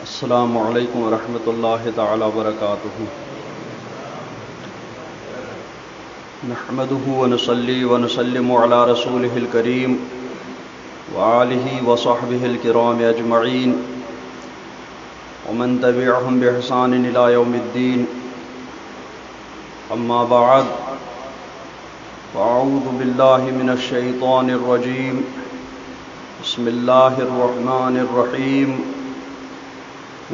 السلام علیکم ورحمۃ اللہ تعالی وبرکاتہ۔ نحمده ونصلي ونسلم على رسوله الكريم وآلہ وصحبہ الکرام اجمعین ومن تبعهم بإحسان إلى يوم الدین، اما بعد فاعوذ باللہ من الشیطان الرجیم، بسم اللہ الرحمن الرحیم۔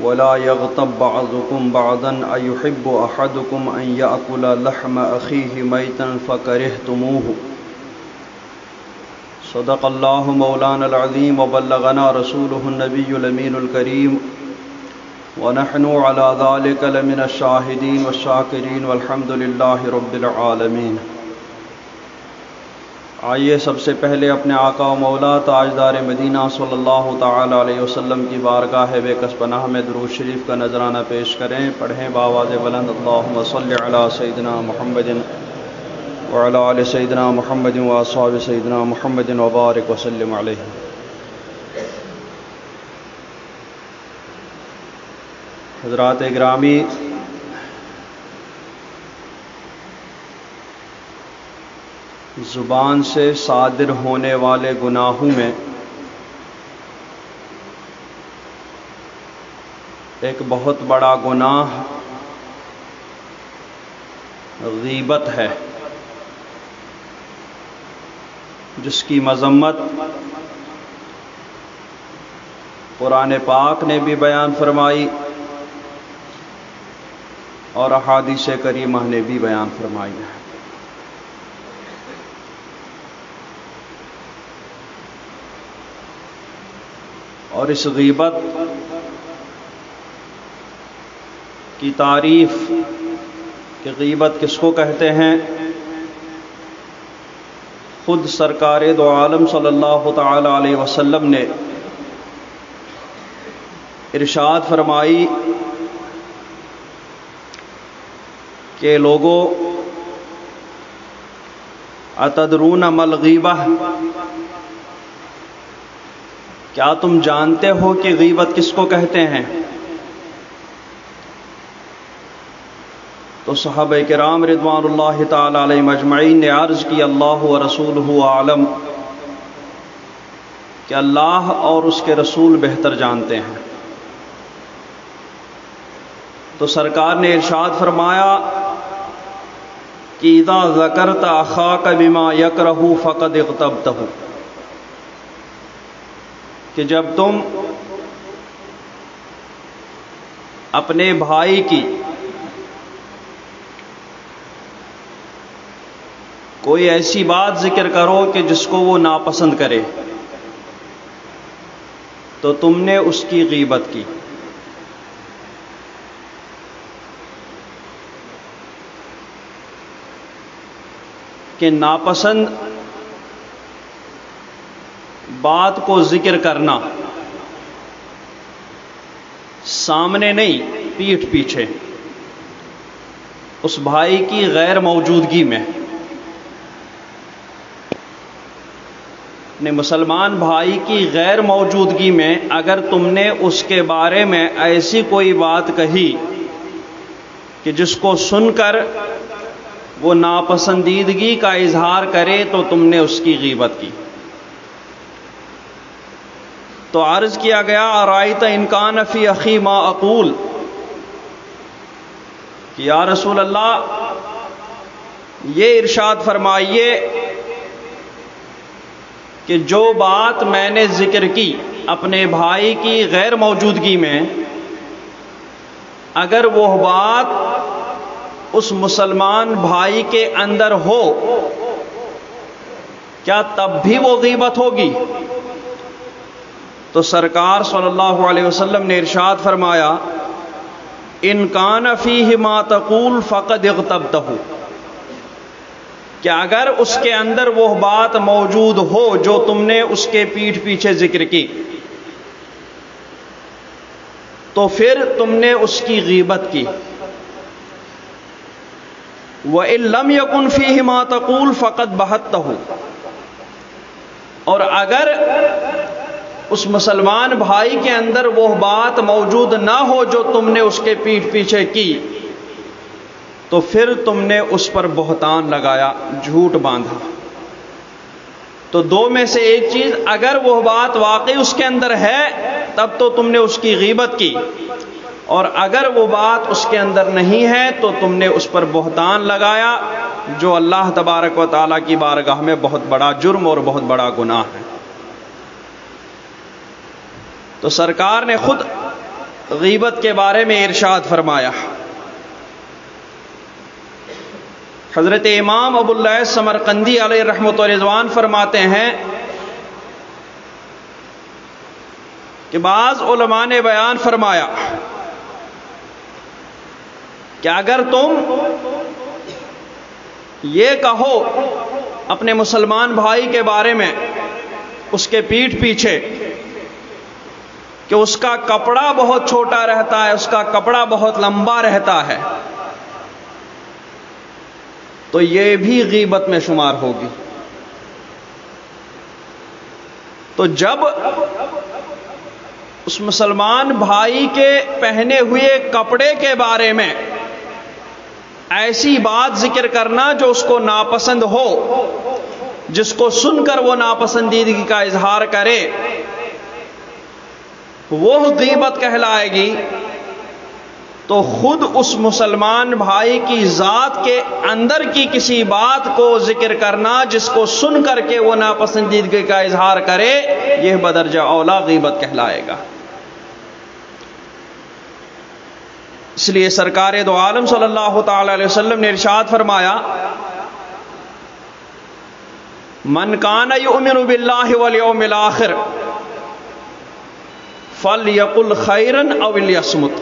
ولا يغتب بعضكم بعضا أيحب أحدكم أن يأكل لحم أخيه ميتا فكرهتموه، صدق الله مولانا العظيم وبلغنا رسوله النبي الأمين الكريم، ونحن على ذلك لمن الشاهدين والشاكرين والحمد لله رب العالمين۔ آئیے سب سے پہلے اپنے آقا و مولا تاجدار مدینہ صلی اللہ تعالی علیہ وسلم کی بارگاہ بے کس پناہ میں درود شریف کا نذرانہ پیش کریں۔ پڑھیں بآواز بلند، اللہم صلی علی سیدنا محمد وعلی آل سیدنا محمد واصحاب سیدنا محمد وبارک وسلم علیہ۔ حضرات گرامی، زبان سے صادر ہونے والے گناہوں میں ایک بہت بڑا گناہ غیبت ہے، جس کی مذمت قرآن پاک نے بھی بیان فرمائی اور احادیث کریمہ نے بھی بیان فرمائی ہے۔ اور اس غیبت کی تعریف کہ غیبت کس کو کہتے ہیں، خود سرکار دو عالم صلی اللہ تعالی علیہ وسلم نے ارشاد فرمائی کہ لوگو اتدرون ما الغیبہ، کیا تم جانتے ہو کہ غیبت کس کو کہتے ہیں؟ تو صحابہ کرام رضوان اللہ تعالی علیہم اجمعین نے عرض کی اللہ و رسولہ اعلم، کہ اللہ اور اس کے رسول بہتر جانتے ہیں۔ تو سرکار نے ارشاد فرمایا کہ اذا ذکرت اخاک بما یکرہ فقد اغتبتہ، کہ جب تم اپنے بھائی کی کوئی ایسی بات ذکر کرو کہ جس کو وہ ناپسند کرے، تو تم نے اس کی غیبت کی۔ کہ ناپسند بات کو ذکر کرنا سامنے نہیں، پیٹھ پیچھے، اس بھائی کی غیر موجودگی میں، اپنے مسلمان بھائی کی غیر موجودگی میں اگر تم نے اس کے بارے میں ایسی کوئی بات کہی کہ جس کو سن کر وہ ناپسندیدگی کا اظہار کرے، تو تم نے اس کی غیبت کی۔ تو عرض کیا گیا ارائیت ان کان فی اخی ما اقول، کہ یا رسول اللہ یہ ارشاد فرمائیے کہ جو بات میں نے ذکر کی اپنے بھائی کی غیر موجودگی میں، اگر وہ بات اس مسلمان بھائی کے اندر ہو، کیا تب بھی وہ غیبت ہوگی؟ تو سرکار صلی اللہ علیہ وسلم نے ارشاد فرمایا ان کان فیہ ما تقول فقد اغتبتہ، کہ اگر اس کے اندر وہ بات موجود ہو جو تم نے اس کے پیٹھ پیچھے ذکر کی، تو پھر تم نے اس کی غیبت کی۔ وَإِن لَّمْ يَكُنْ فِيهِ مَا تَقُولُ فَقَدْ بَهَتَّهُ، اور اگر اس مسلمان بھائی کے اندر وہ بات موجود نہ ہو جو تم نے اس کے پیٹھ پیچھے کی، تو پھر تم نے اس پر بہتان لگایا، جھوٹ باندھا۔ تو دو میں سے ایک چیز، اگر وہ بات واقعی اس کے اندر ہے تب تو تم نے اس کی غیبت کی، اور اگر وہ بات اس کے اندر نہیں ہے تو تم نے اس پر بہتان لگایا، جو اللہ تبارک و تعالیٰ کی بارگاہ میں بہت بڑا جرم اور بہت بڑا گناہ ہے۔ تو سرکار نے خود غیبت کے بارے میں ارشاد فرمایا۔ حضرت امام ابو اللیث سمرقندی علیہ رحمۃ و رضوان فرماتے ہیں کہ بعض علماء نے بیان فرمایا کہ اگر تم یہ کہو اپنے مسلمان بھائی کے بارے میں اس کے پیٹھ پیچھے کہ اس کا کپڑا بہت چھوٹا رہتا ہے، اس کا کپڑا بہت لمبا رہتا ہے، تو یہ بھی غیبت میں شمار ہوگی۔ تو جب اس مسلمان بھائی کے پہنے ہوئے کپڑے کے بارے میں ایسی بات ذکر کرنا جو اس کو ناپسند ہو، جس کو سن کر وہ ناپسندیدگی کا اظہار کرے، وہ غیبت کہلائے گی، تو خود اس مسلمان بھائی کی ذات کے اندر کی کسی بات کو ذکر کرنا جس کو سن کر کے وہ ناپسندیدگی کا اظہار کرے، یہ بدرجہ اولا غیبت کہلائے گا۔ اس لیے سرکار دو عالم صلی اللہ تعالی علیہ وسلم نے ارشاد فرمایا، من کان یؤمن باللہ والیوم الآخر فلیقل خیرا او لیصمت،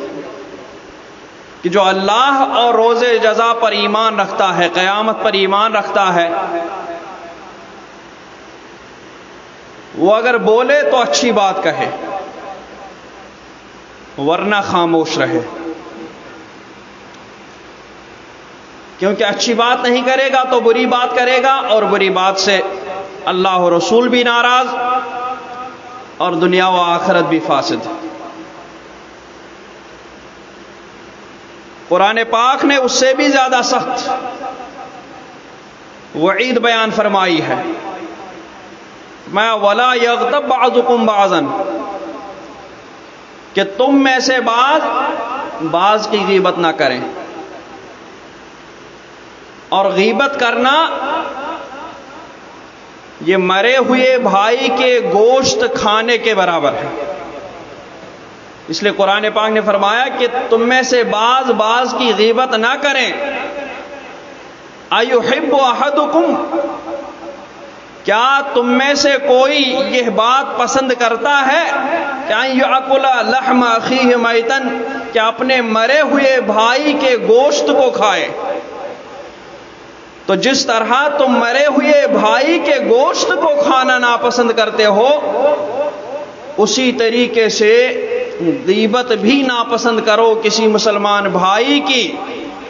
کہ جو اللہ اور روز جزا پر ایمان رکھتا ہے، قیامت پر ایمان رکھتا ہے، وہ اگر بولے تو اچھی بات کہے ورنہ خاموش رہے، کیونکہ اچھی بات نہیں کرے گا تو بری بات کرے گا، اور بری بات سے اللہ و رسول بھی ناراض اور دنیا و آخرت بھی فاسد۔ قرآن پاک نے اس سے بھی زیادہ سخت وعید بیان فرمائی ہے، میں وَلَا يَغْتَبْ بَعْضُكُمْ بَعْضًا، کہ تم میں سے بعض کی غیبت نہ کریں، اور غیبت کرنا یہ مرے ہوئے بھائی کے گوشت کھانے کے برابر ہے۔ اس لیے قرآن پاک نے فرمایا کہ تم میں سے بعض کی غیبت نہ کریں۔ اَيُحِبُّ أَحَدُكُمْ، کیا تم میں سے کوئی یہ بات پسند کرتا ہے کہ أَن يَأْكُلَ لَحْمَ أَخِيهِ مَيْتًا، کہ اپنے مرے ہوئے بھائی کے گوشت کو کھائے؟ تو جس طرح تم مرے ہوئے بھائی کے گوشت کو کھانا ناپسند کرتے ہو، اسی طریقے سے غیبت بھی ناپسند کرو کسی مسلمان بھائی کی،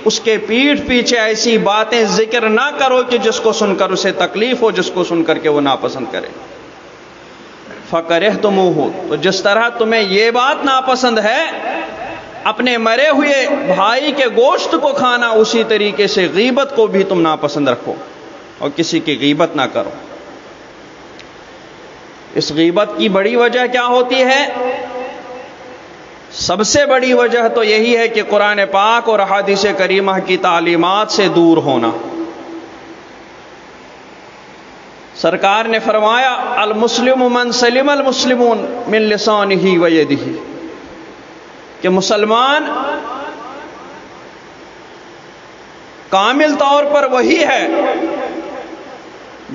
اس کے پیٹھ پیچھے ایسی باتیں ذکر نہ کرو کہ جس کو سن کر اسے تکلیف ہو، جس کو سن کر کے وہ ناپسند کرے۔ فَكَرِهْتُمُوهُ، تو جس طرح تمہیں یہ بات ناپسند ہے اپنے مرے ہوئے بھائی کے گوشت کو کھانا، اسی طریقے سے غیبت کو بھی تم ناپسند رکھو اور کسی کی غیبت نہ کرو۔ اس غیبت کی بڑی وجہ کیا ہوتی ہے؟ سب سے بڑی وجہ تو یہی ہے کہ قرآن پاک اور احادیث کریمہ کی تعلیمات سے دور ہونا۔ سرکار نے فرمایا، المسلم من سلم المسلمون من لسانہ و یدہ، کہ مسلمان کامل طور پر وہی ہے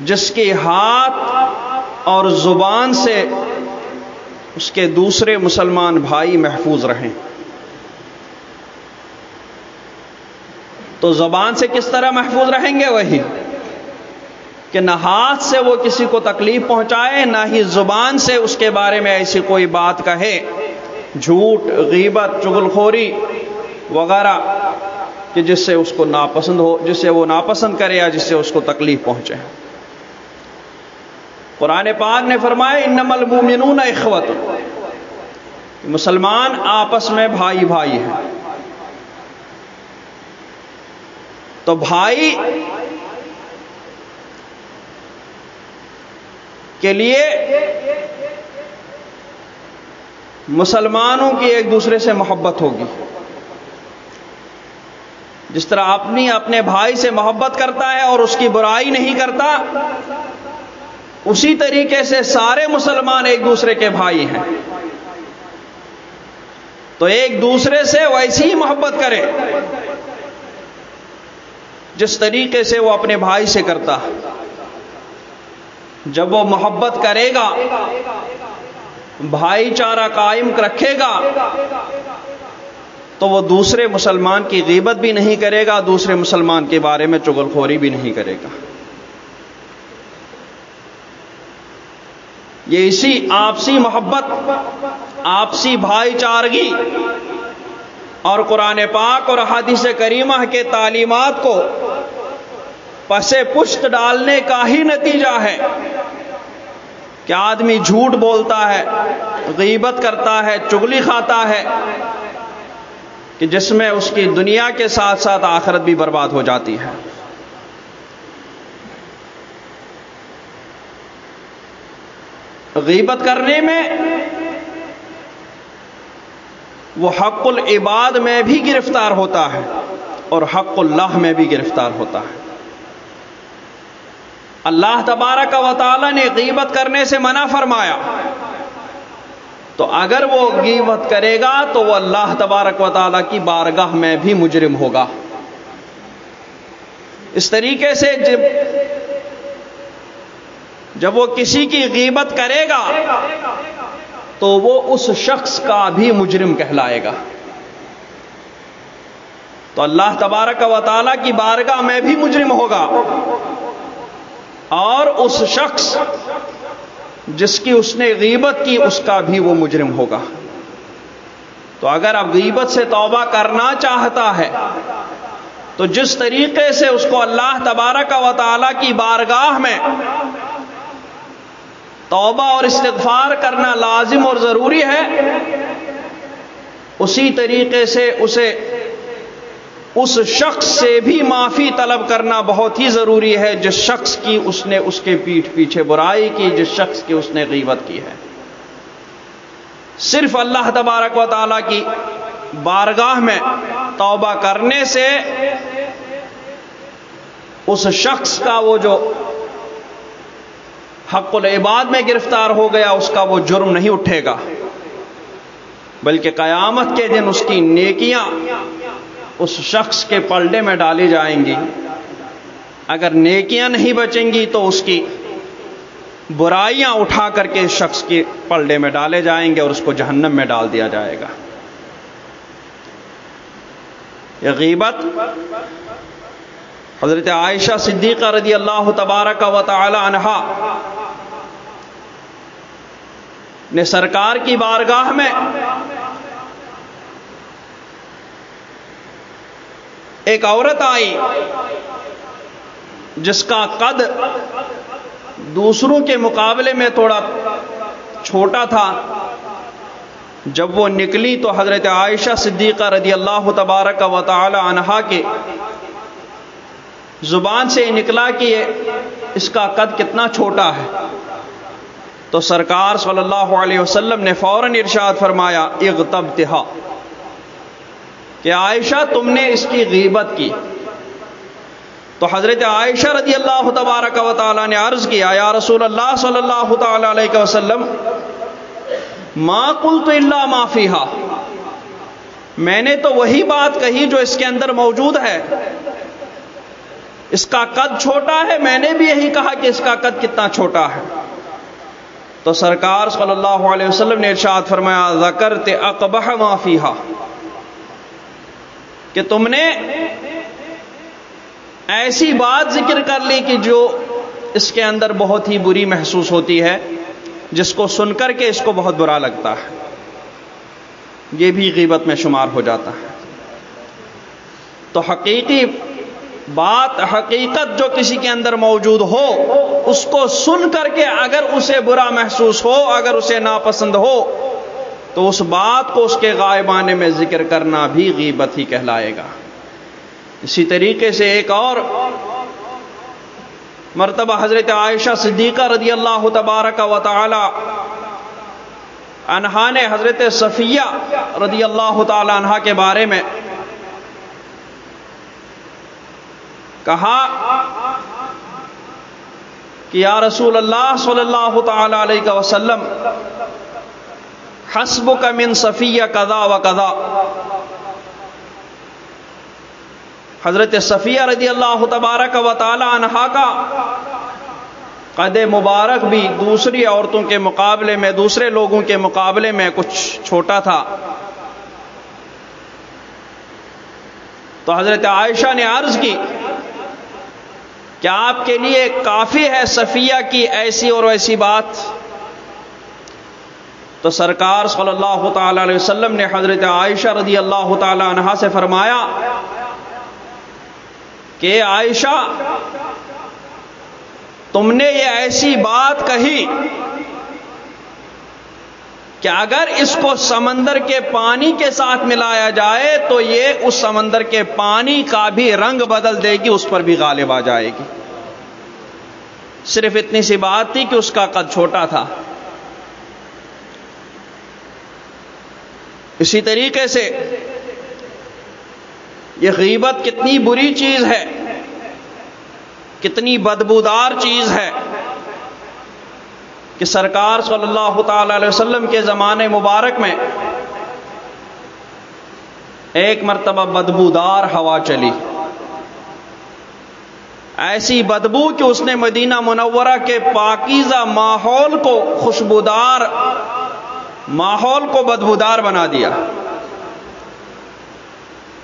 جس کے ہاتھ اور زبان سے اس کے دوسرے مسلمان بھائی محفوظ رہیں۔ تو زبان سے کس طرح محفوظ رہیں گے؟ وہی کہ نہ ہاتھ سے وہ کسی کو تکلیف پہنچائے، نہ ہی زبان سے اس کے بارے میں ایسی کوئی بات کہے، جھوٹ، غیبت، چغلخوری وغیرہ، کہ جس سے اس کو ناپسند ہو، جس سے وہ ناپسند کرے یا جس سے اس کو تکلیف پہنچے۔ قرآن پاک نے فرمایا انما المؤمنون اخوۃ، مسلمان آپس میں بھائی بھائی ہیں. تو بھائی کے لیے مسلمانوں کی ایک دوسرے سے محبت ہوگی. جس طرح اپنے بھائی سے محبت کرتا ہے اور اس کی برائی نہیں کرتا، اسی طریقے سے سارے مسلمان ایک دوسرے کے بھائی ہیں. تو ایک دوسرے سے ویسی ہی محبت کرے جس طریقے سے وہ اپنے بھائی سے کرتا. جب وہ محبت کرے گا، بھائی چارہ قائم رکھے گا، تو وہ دوسرے مسلمان کی غیبت بھی نہیں کرے گا، دوسرے مسلمان کے بارے میں چغلخوری بھی نہیں کرے گا. یہ اسی آپسی محبت، آپسی بھائی چارگی اور قرآن پاک اور احادیث کریمہ کے تعلیمات کو پس پشت ڈالنے کا ہی نتیجہ ہے کہ آدمی جھوٹ بولتا ہے، غیبت کرتا ہے، چغلی کھاتا ہے، کہ جس میں اس کی دنیا کے ساتھ ساتھ آخرت بھی برباد ہو جاتی ہے. غیبت کرنے میں وہ حق العباد میں بھی گرفتار ہوتا ہے اور حق اللہ میں بھی گرفتار ہوتا ہے. اللہ تبارک و تعالی نے غیبت کرنے سے منع فرمایا، تو اگر وہ غیبت کرے گا تو وہ اللہ تبارک و تعالی کی بارگاہ میں بھی مجرم ہوگا. اس طریقے سے جب وہ کسی کی غیبت کرے گا تو وہ اس شخص کا بھی مجرم کہلائے گا. تو اللہ تبارک و تعالی کی بارگاہ میں بھی مجرم ہوگا اور اس شخص جس کی اس نے غیبت کی اس کا بھی وہ مجرم ہوگا. تو اگر اب غیبت سے توبہ کرنا چاہتا ہے تو جس طریقے سے اس کو اللہ تبارک و تعالی کی بارگاہ میں توبہ اور استغفار کرنا لازم اور ضروری ہے، اسی طریقے سے اسے اس شخص سے بھی معافی طلب کرنا بہت ہی ضروری ہے جس شخص کی اس نے اس کے پیٹھ پیچھے برائی کی، جس شخص کی اس نے غیبت کی ہے. صرف اللہ تبارک و تعالیٰ کی بارگاہ میں توبہ کرنے سے اس شخص کا وہ جو حق العباد میں گرفتار ہو گیا اس کا وہ جرم نہیں اٹھے گا، بلکہ قیامت کے دن اس کی نیکیاں اس شخص کے پلڑے میں ڈالی جائیں گی. اگر نیکیاں نہیں بچیں گی تو اس کی برائیاں اٹھا کر کے اس شخص کے پلڑے میں ڈالے جائیں گے اور اس کو جہنم میں ڈال دیا جائے گا. یہ غیبت حضرت عائشہ صدیقہ رضی اللہ تبارک و تعالی عنہا نے سرکار کی بارگاہ میں ایک عورت آئی جس کا قد دوسروں کے مقابلے میں تھوڑا چھوٹا تھا. جب وہ نکلی تو حضرت عائشہ صدیقہ رضی اللہ تبارک و تعالی عنہا کے زبان سے نکلا کہ اس کا قد کتنا چھوٹا ہے. تو سرکار صلی اللہ علیہ وسلم نے فوراً ارشاد فرمایا اغتبتہا، کہ عائشہ تم نے اس کی غیبت کی. تو حضرت عائشہ رضی اللہ تبارک و تعالی نے عرض کیا یا رسول اللہ صلی اللہ تعالی علیہ وسلم ما قلت الا ما فیہا، میں نے تو وہی بات کہی جو اس کے اندر موجود ہے. اس کا قد چھوٹا ہے، میں نے بھی یہی کہا کہ اس کا قد کتنا چھوٹا ہے. تو سرکار صلی اللہ علیہ وسلم نے ارشاد فرمایا ذکرت اقبح ما فیہا، کہ تم نے ایسی بات ذکر کر لی کہ جو اس کے اندر بہت ہی بری محسوس ہوتی ہے، جس کو سن کر کے اس کو بہت برا لگتا ہے. یہ بھی غیبت میں شمار ہو جاتا ہے. تو حقیقی بات حقیقت جو کسی کے اندر موجود ہو اس کو سن کر کے اگر اسے برا محسوس ہو، اگر اسے ناپسند ہو، تو اس بات کو اس کے غائبانے میں ذکر کرنا بھی غیبت ہی کہلائے گا۔ اسی طریقے سے ایک اور مرتبہ حضرت عائشہ صدیقہ رضی اللہ تبارک و تعالی عنہا نے حضرت صفیہ رضی اللہ تعالی عنہا کے بارے میں کہا کہ یا رسول اللہ صلی اللہ تعالی علیہ وسلم، حسبک من صفیہ کذا و کذا۔ حضرت صفیہ رضی اللہ تبارک و تعالی عنہا کا قد مبارک بھی دوسری عورتوں کے مقابلے میں، دوسرے لوگوں کے مقابلے میں کچھ چھوٹا تھا۔ تو حضرت عائشہ نے عرض کی کیا آپ کے لیے کافی ہے صفیہ کی ایسی اور ویسی بات؟ تو سرکار صلی اللہ تعالی علیہ وسلم نے حضرت عائشہ رضی اللہ تعالی عنہا سے فرمایا کہ عائشہ، تم نے یہ ایسی بات کہی کہ اگر اس کو سمندر کے پانی کے ساتھ ملایا جائے تو یہ اس سمندر کے پانی کا بھی رنگ بدل دے گی، اس پر بھی غالب آ جائے گی۔ صرف اتنی سی بات تھی کہ اس کا قد چھوٹا تھا۔ اسی طریقے سے یہ غیبت کتنی بری چیز ہے، کتنی بدبودار چیز ہے کہ سرکار صلی اللہ تعالی علیہ وسلم کے زمانے مبارک میں ایک مرتبہ بدبودار ہوا چلی، ایسی بدبو کہ اس نے مدینہ منورہ کے پاکیزہ ماحول کو، خوشبودار ماحول کو بدبودار بنا دیا۔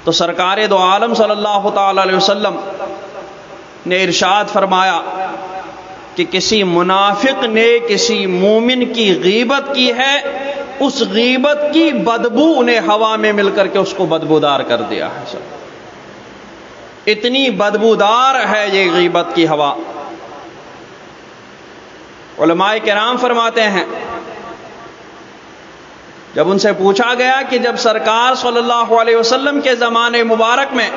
تو سرکار دو عالم صلی اللہ تعالی علیہ وسلم نے ارشاد فرمایا کہ کسی منافق نے کسی مومن کی غیبت کی ہے، اس غیبت کی بدبو نے ہوا میں مل کر کے اس کو بدبودار کر دیا ہے۔ اتنی بدبودار ہے یہ غیبت کی ہوا۔ علماء کرام فرماتے ہیں جب ان سے پوچھا گیا کہ جب سرکار صلی اللہ علیہ وسلم کے زمانے مبارک میں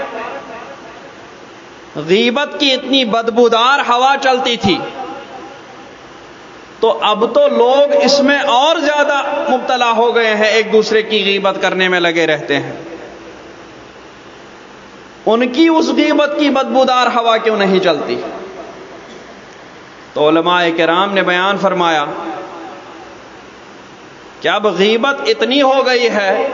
غیبت کی اتنی بدبودار ہوا چلتی تھی تو اب تو لوگ اس میں اور زیادہ مبتلا ہو گئے ہیں، ایک دوسرے کی غیبت کرنے میں لگے رہتے ہیں، ان کی اس غیبت کی بدبودار ہوا کیوں نہیں چلتی؟ تو علماء کرام نے بیان فرمایا کہ اب غیبت اتنی ہو گئی ہے،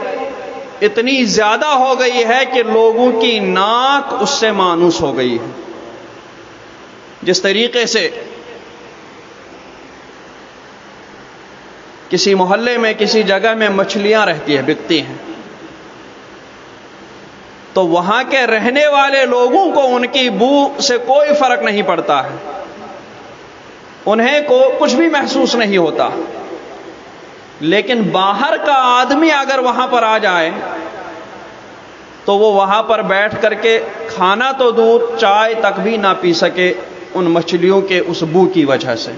اتنی زیادہ ہو گئی ہے کہ لوگوں کی ناک اس سے مانوس ہو گئی ہے۔ جس طریقے سے کسی محلے میں، کسی جگہ میں مچھلیاں رہتی ہیں، بکتی ہیں، تو وہاں کے رہنے والے لوگوں کو ان کی بو سے کوئی فرق نہیں پڑتا ہے، انہیں کو کچھ بھی محسوس نہیں ہوتا۔ لیکن باہر کا آدمی اگر وہاں پر آ جائے تو وہ وہاں پر بیٹھ کر کے کھانا تو دور، چائے تک بھی نہ پی سکے ان مچھلیوں کے اس بو کی وجہ سے۔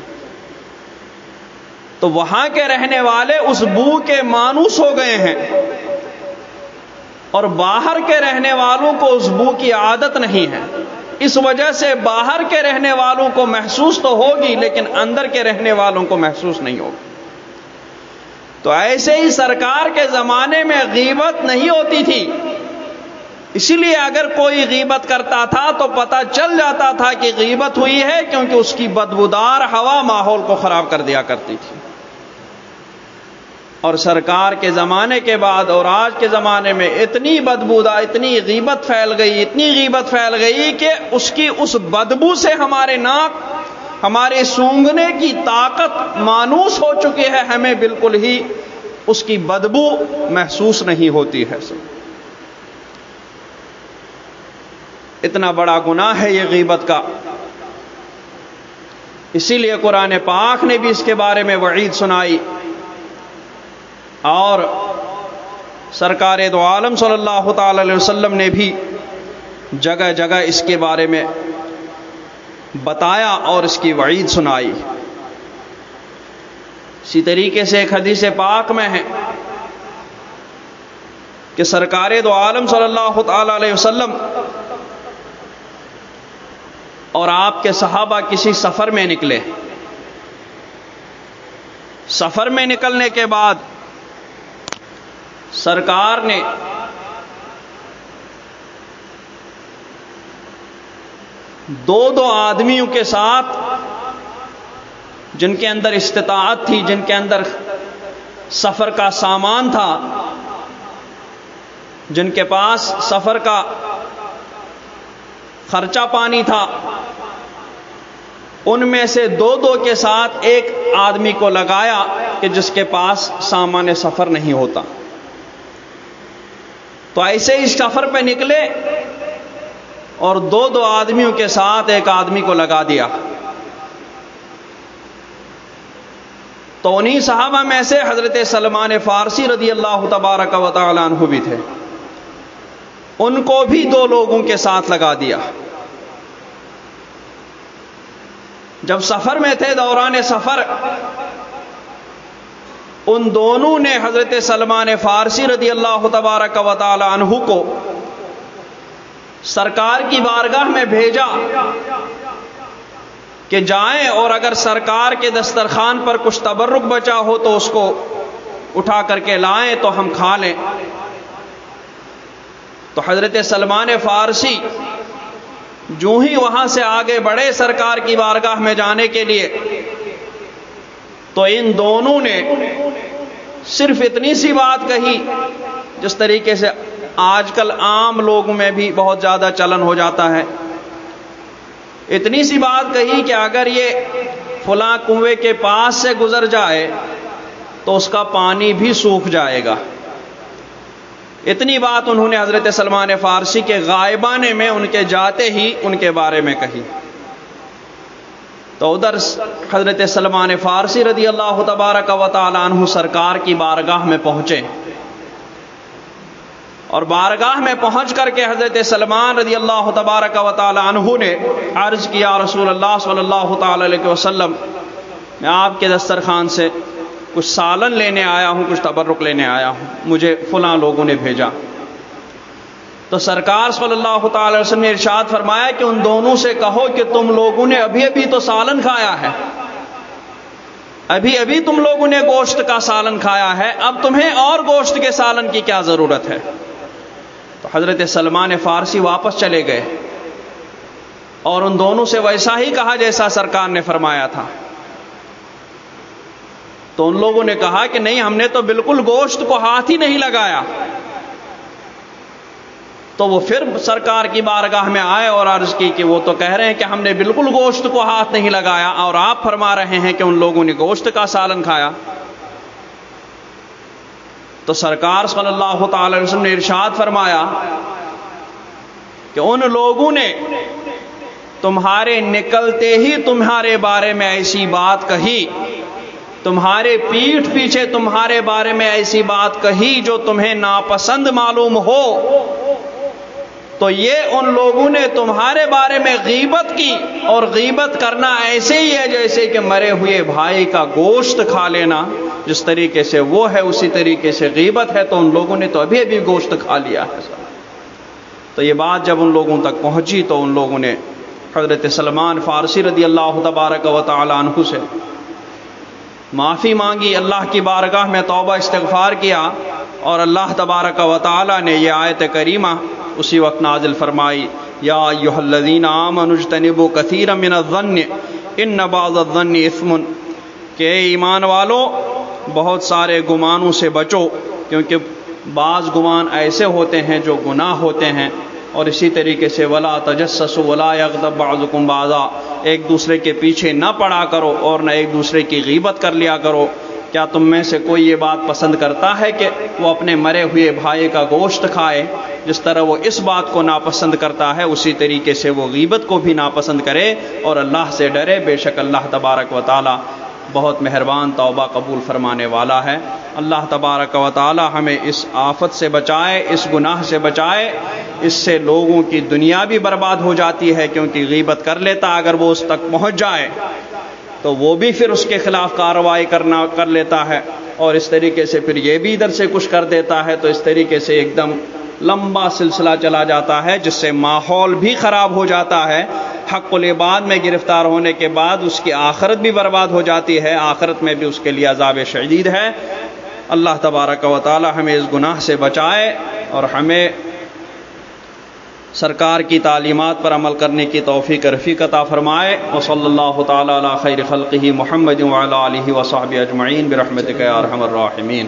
تو وہاں کے رہنے والے اس بو کے مانوس ہو گئے ہیں، اور باہر کے رہنے والوں کو اس بو کی عادت نہیں ہے، اس وجہ سے باہر کے رہنے والوں کو محسوس تو ہوگی لیکن اندر کے رہنے والوں کو محسوس نہیں ہوگی۔ تو ایسے ہی سرکار کے زمانے میں غیبت نہیں ہوتی تھی، اسی لیے اگر کوئی غیبت کرتا تھا تو پتہ چل جاتا تھا کہ غیبت ہوئی ہے، کیونکہ اس کی بدبودار ہوا ماحول کو خراب کر دیا کرتی تھی۔ اور سرکار کے زمانے کے بعد اور آج کے زمانے میں اتنی بدبودار، اتنی غیبت پھیل گئی، اتنی غیبت پھیل گئی کہ اس کی اس بدبو سے ہمارے ناک، ہمارے سونگھنے کی طاقت مانوس ہو چکی ہے، ہمیں بالکل ہی اس کی بدبو محسوس نہیں ہوتی ہے۔ اتنا بڑا گناہ ہے یہ غیبت کا، اسی لیے قرآن پاک نے بھی اس کے بارے میں وعید سنائی، اور سرکار دو عالم صلی اللہ تعالی علیہ وسلم نے بھی جگہ جگہ اس کے بارے میں بتایا اور اس کی وعید سنائی۔ اسی طریقے سے ایک حدیث پاک میں ہے کہ سرکار دو عالم صلی اللہ تعالی علیہ وسلم اور آپ کے صحابہ کسی سفر میں نکلے۔ سفر میں نکلنے کے بعد سرکار نے دو آدمیوں کے ساتھ جن کے اندر استطاعت تھی، جن کے اندر سفر کا سامان تھا، جن کے پاس سفر کا خرچہ پانی تھا، ان میں سے دو کے ساتھ ایک آدمی کو لگایا کہ جس کے پاس سامان سفر نہیں ہوتا۔ تو ایسے ہی سفر پہ نکلے اور دو آدمیوں کے ساتھ ایک آدمی کو لگا دیا۔ تو انہی صحابہ میں سے حضرت سلمان فارسی رضی اللہ تبارک و تعالی عنہ بھی تھے، ان کو بھی دو لوگوں کے ساتھ لگا دیا۔ جب سفر میں تھے، دوران سفر، ان دونوں نے حضرت سلمان فارسی رضی اللہ تبارک و تعالی عنہ کو سرکار کی بارگاہ میں بھیجا کہ جائیں اور اگر سرکار کے دسترخوان پر کچھ تبرک بچا ہو تو اس کو اٹھا کر کے لائیں تو ہم کھا لیں۔ تو حضرت سلمان فارسی جو ہی وہاں سے آگے بڑھے سرکار کی بارگاہ میں جانے کے لیے، تو ان دونوں نے صرف اتنی سی بات کہی جس طریقے سے آج کل عام لوگوں میں بھی بہت زیادہ چلن ہو جاتا ہے۔ اتنی سی بات کہی کہ اگر یہ فلاں کنویں کے پاس سے گزر جائے تو اس کا پانی بھی سوکھ جائے گا۔ اتنی بات انہوں نے حضرت سلمان فارسی کے غائبانے میں ان کے جاتے ہی ان کے بارے میں کہی۔ تو ادھر حضرت سلمان فارسی رضی اللہ تبارک و تعالی عنہ سرکار کی بارگاہ میں پہنچے، اور بارگاہ میں پہنچ کر کے حضرت سلمان رضی اللہ تبارک و تعالی عنہ نے عرض کیا، رسول اللہ صلی اللہ تعالی علیہ وسلم، میں آپ کے دسترخوان سے کچھ سالن لینے آیا ہوں، کچھ تبرک لینے آیا ہوں، مجھے فلاں لوگوں نے بھیجا۔ تو سرکار صلی اللہ تعالی علیہ وسلم نے ارشاد فرمایا کہ ان دونوں سے کہو کہ تم لوگوں نے ابھی تو سالن کھایا ہے، ابھی تم لوگوں نے گوشت کا سالن کھایا ہے، اب تمہیں اور گوشت کے سالن کی کیا ضرورت ہے؟ تو حضرت سلمان فارسی واپس چلے گئے اور ان دونوں سے ویسا ہی کہا جیسا سرکار نے فرمایا تھا۔ تو ان لوگوں نے کہا کہ نہیں، ہم نے تو بالکل گوشت کو ہاتھ ہی نہیں لگایا۔ تو وہ پھر سرکار کی بارگاہ میں آئے اور عرض کی کہ وہ تو کہہ رہے ہیں کہ ہم نے بالکل گوشت کو ہاتھ نہیں لگایا، اور آپ فرما رہے ہیں کہ ان لوگوں نے گوشت کا سالن کھایا۔ تو سرکار صلی اللہ تعالی علیہ وسلم نے ارشاد فرمایا کہ ان لوگوں نے تمہارے نکلتے ہی تمہارے بارے میں ایسی بات کہی، تمہارے پیٹھ پیچھے تمہارے بارے میں ایسی بات کہی جو تمہیں ناپسند معلوم ہو، تو یہ ان لوگوں نے تمہارے بارے میں غیبت کی، اور غیبت کرنا ایسے ہی ہے جیسے کہ مرے ہوئے بھائی کا گوشت کھا لینا، جس طریقے سے وہ ہے اسی طریقے سے غیبت ہے۔ تو ان لوگوں نے تو ابھی گوشت کھا لیا ہے۔ تو یہ بات جب ان لوگوں تک پہنچی تو ان لوگوں نے حضرت سلمان فارسی رضی اللہ تبارک و تعالی عنہ سے معافی مانگی، اللہ کی بارگاہ میں توبہ استغفار کیا، اور اللہ تبارک و تعالی نے یہ آیت کریمہ اسی وقت نازل فرمائی، یا ایھا الذین آمنوا اجتنبوا کثیرا من الظن ان بعض الظن اثم، کہ ایمان والو بہت سارے گمانوں سے بچو، کیونکہ بعض گمان ایسے ہوتے ہیں جو گناہ ہوتے ہیں۔ اور اسی طریقے سے ولا تجسسوا ولا یغتب بعضکم بعضا، ایک دوسرے کے پیچھے نہ پڑا کرو اور نہ ایک دوسرے کی غیبت کر لیا کرو۔ کیا تم میں سے کوئی یہ بات پسند کرتا ہے کہ وہ اپنے مرے ہوئے بھائی کا گوشت کھائے؟ جس طرح وہ اس بات کو ناپسند کرتا ہے اسی طریقے سے وہ غیبت کو بھی ناپسند کرے اور اللہ سے ڈرے، بے شک اللہ تبارک و تعالی بہت مہربان، توبہ قبول فرمانے والا ہے۔ اللہ تبارک و تعالی ہمیں اس آفت سے بچائے، اس گناہ سے بچائے۔ اس سے لوگوں کی دنیا بھی برباد ہو جاتی ہے، کیونکہ غیبت کر لیتا اگر وہ اس تک پہنچ جائے تو وہ بھی پھر اس کے خلاف کارروائی کر لیتا ہے، اور اس طریقے سے پھر یہ بھی ادھر سے کچھ کر دیتا ہے، تو اس طریقے سے ایک دم لمبا سلسلہ چلا جاتا ہے، جس سے ماحول بھی خراب ہو جاتا ہے۔ حق العباد میں گرفتار ہونے کے بعد اس کی آخرت بھی برباد ہو جاتی ہے، آخرت میں بھی اس کے لیے عذاب شدید ہے۔ اللہ تبارک و تعالی ہمیں اس گناہ سے بچائے اور ہمیں سرکار کی تعلیمات پر عمل کرنے کی توفیق رفیق عطا فرمائے۔ وصلی اللہ تعالی علی خیر خلقہ محمد وعلی آلہ وصحبہ اجمعین برحمتک یا ارحم الراحمین۔